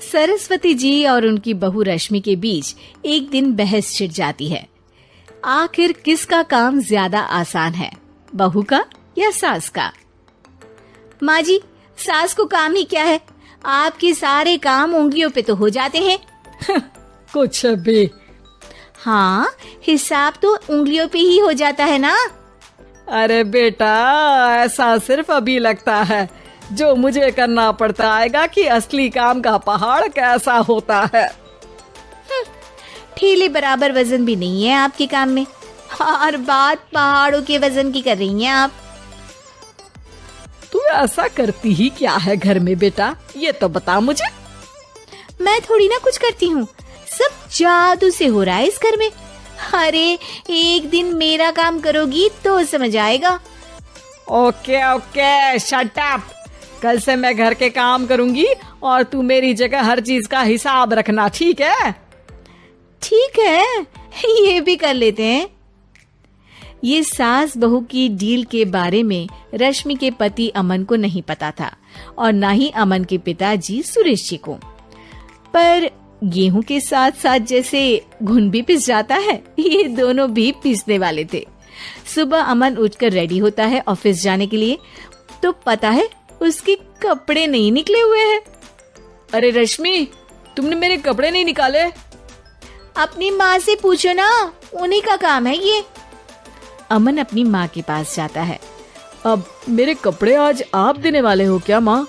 सरस्वती जी और उनकी बहू रश्मि के बीच एक दिन बहस छिड़ जाती है। आखिर किसका काम ज्यादा आसान है, बहू का या सास का? माँ जी, सास को काम ही क्या है, आपके सारे काम उंगलियों पे तो हो जाते हैं। कुछ भी। हाँ, हिसाब तो उंगलियों पे ही हो जाता है ना। अरे बेटा, ऐसा सिर्फ अभी लगता है, जो मुझे करना पड़ता आएगा कि असली काम का पहाड़ कैसा होता है। ठेले बराबर वजन भी नहीं है आपके काम में, और बात पहाड़ों के वजन की कर रही हैं आप। तू ऐसा करती ही क्या है घर में बेटा, ये तो बता मुझे। मैं थोड़ी ना कुछ करती हूँ, सब जादू से हो रहा है इस घर में। अरे एक दिन मेरा काम करोगी तो समझ आएगा। Okay okay, shut up. कल से मैं घर के काम करूंगी और तू मेरी जगह हर चीज का हिसाब रखना, ठीक है? ठीक है, ये भी कर लेते हैं। ये सास बहू की डील के बारे में रश्मि के पति अमन को नहीं पता था और ना ही अमन के पिताजी सुरेश जी को। पर गेहूं के साथ साथ जैसे घुन भी पिस जाता है, ये दोनों भी पिसने वाले थे। सुबह अमन उठकर रेडी होता है ऑफिस जाने के लिए, तो पता है उसके कपड़े नहीं निकले हुए हैं। अरे रश्मि, तुमने मेरे कपड़े नहीं निकाले? अपनी माँ से पूछो ना, उन्हीं का काम है ये। अमन अपनी माँ के पास जाता है। अब मेरे कपड़े आज आप देने वाले हो क्या माँ?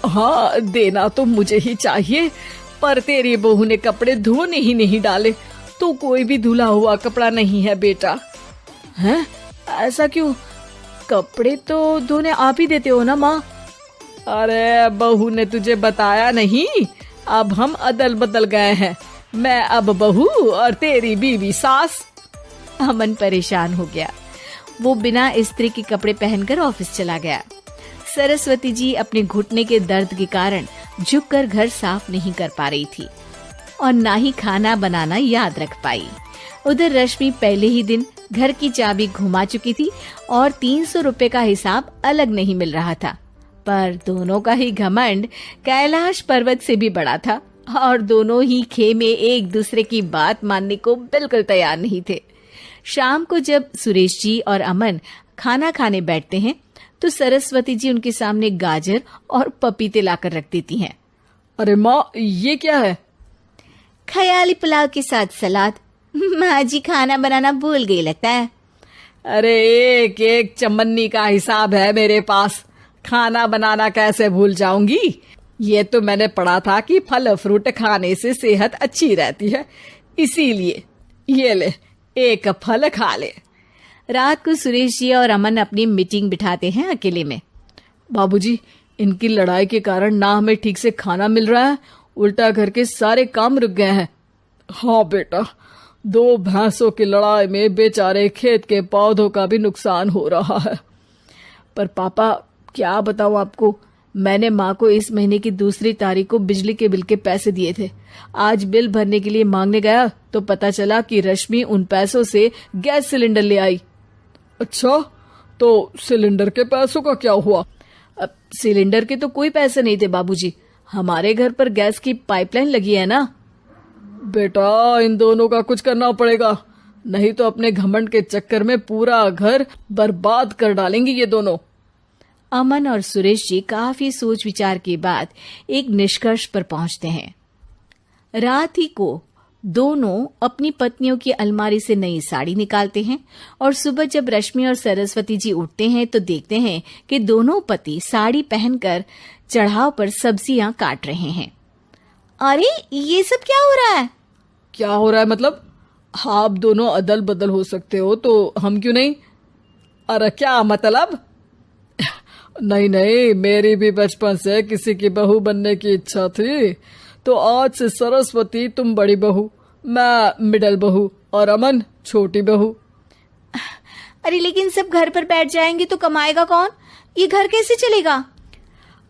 हाँ, देना तो मुझे ही चाहिए, पर तेरी बहू ने कपड़े धोने ही नहीं डाले, तो कोई भी धुला हुआ कपड़ा नहीं है बेटा। हैं? ऐसा क्यों? कपड़े तो धोने आप ही देते हो ना माँ? अरे बहू ने तुझे बताया नहीं, अब हम अदल बदल गए हैं, मैं अब बहू और तेरी बीवी सास। अमन परेशान हो गया। वो बिना इस्त्री के कपड़े पहनकर ऑफिस चला गया। सरस्वती जी अपने घुटने के दर्द के कारण झुककर घर साफ नहीं कर पा रही थी और ना ही खाना बनाना याद रख पाई। उधर रश्मि पहले ही दिन घर की चाबी घुमा चुकी थी और 300 रुपए का हिसाब अलग नहीं मिल रहा था। पर दोनों का ही घमंड कैलाश पर्वत से भी बड़ा था और दोनों ही खेमे एक दूसरे की बात मानने को बिल्कुल तैयार नहीं थे। शाम को जब सुरेश जी और अमन खाना खाने बैठते हैं तो सरस्वती जी उनके सामने गाजर और पपीते लाकर रख देती हैं। अरे माँ, ये क्या है? ख्याली पुलाव के साथ सलाद। माँ जी खाना बनाना भूल गई लगता है। अरे एक एक चमन्नी का हिसाब है मेरे पास, खाना बनाना कैसे भूल जाऊंगी? ये तो मैंने पढ़ा था कि फल फ्रूट खाने से सेहत अच्छी रहती है, इसीलिए ये ले, एक फल खा ले। रात को सुरेश जी और अमन अपनी मीटिंग बिठाते हैं अकेले में। बाबूजी, इनकी लड़ाई के कारण ना हमें ठीक से खाना मिल रहा है, उल्टा घर के सारे काम रुक गए हैं। हाँ बेटा, 2 भैंसों की लड़ाई में बेचारे खेत के पौधों का भी नुकसान हो रहा है। पर पापा, क्या बताऊं आपको, मैंने माँ को इस महीने की 2 तारीख को बिजली के बिल के पैसे दिए थे। आज बिल भरने के लिए मांगने गया तो पता चला कि रश्मि उन पैसों से गैस सिलेंडर ले आई। अच्छा, तो सिलेंडर के पैसों का क्या हुआ? अब सिलेंडर के तो कोई पैसे नहीं थे बाबूजी, हमारे घर पर गैस की पाइपलाइन लगी है ना। बेटा, इन दोनों का कुछ करना पड़ेगा, नहीं तो अपने घमंड के चक्कर में पूरा घर बर्बाद कर डालेंगी ये दोनों। अमन और सुरेश जी काफी सोच विचार के बाद एक निष्कर्ष पर पहुंचते हैं। रात ही को दोनों अपनी पत्नियों की अलमारी से नई साड़ी निकालते हैं और सुबह जब रश्मि और सरस्वती जी उठते हैं तो देखते हैं कि दोनों पति साड़ी पहनकर चढ़ाव पर सब्जियां काट रहे हैं। अरे ये सब क्या हो रहा है? क्या हो रहा है मतलब? आप दोनों अदल बदल हो सकते हो तो हम क्यों नहीं? अरे क्या मतलब? नहीं नहीं, मेरी भी बचपन से किसी की बहू बनने की इच्छा थी, तो आज से सरस्वती तुम बड़ी बहू, मैं मिडल बहू और अमन छोटी बहू। अरे लेकिन सब घर पर बैठ जाएंगे तो कमाएगा कौन? ये घर कैसे चलेगा?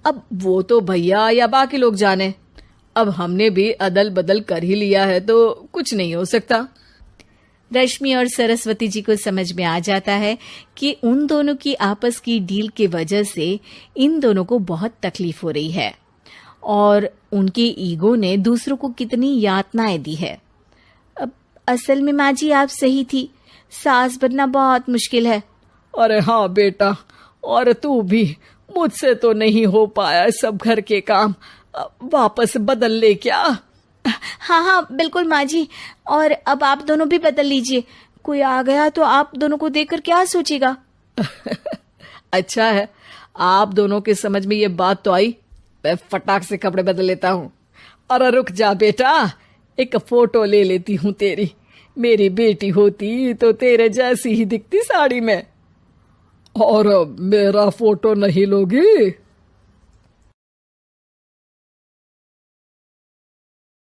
अब वो तो भैया या बाकी लोग जाने, अब हमने भी अदल बदल कर ही लिया है तो कुछ नहीं हो सकता। रश्मि और सरस्वती जी को समझ में आ जाता है कि उन दोनों की आपस की डील के वजह से इन दोनों को बहुत तकलीफ हो रही है और उनके ईगो ने दूसरों को कितनी यातनाएं दी है। अब असल में माँ जी आप सही थी, सास बनना बहुत मुश्किल है। अरे हाँ बेटा, और तू भी, मुझसे तो नहीं हो पाया सब घर के काम, वापस बदल ले क्या? हाँ हाँ बिल्कुल माँ जी, और अब आप दोनों भी बदल लीजिए, कोई आ गया तो आप दोनों को देखकर क्या सोचेगा। अच्छा है, आप दोनों के समझ में ये बात तो आई। मैं फटाक से कपड़े बदल लेता हूँ। अरे रुक जा बेटा, एक फोटो ले लेती हूँ तेरी। मेरी बेटी होती तो तेरे जैसी ही दिखती साड़ी में। और मेरा फोटो नहीं लोगी?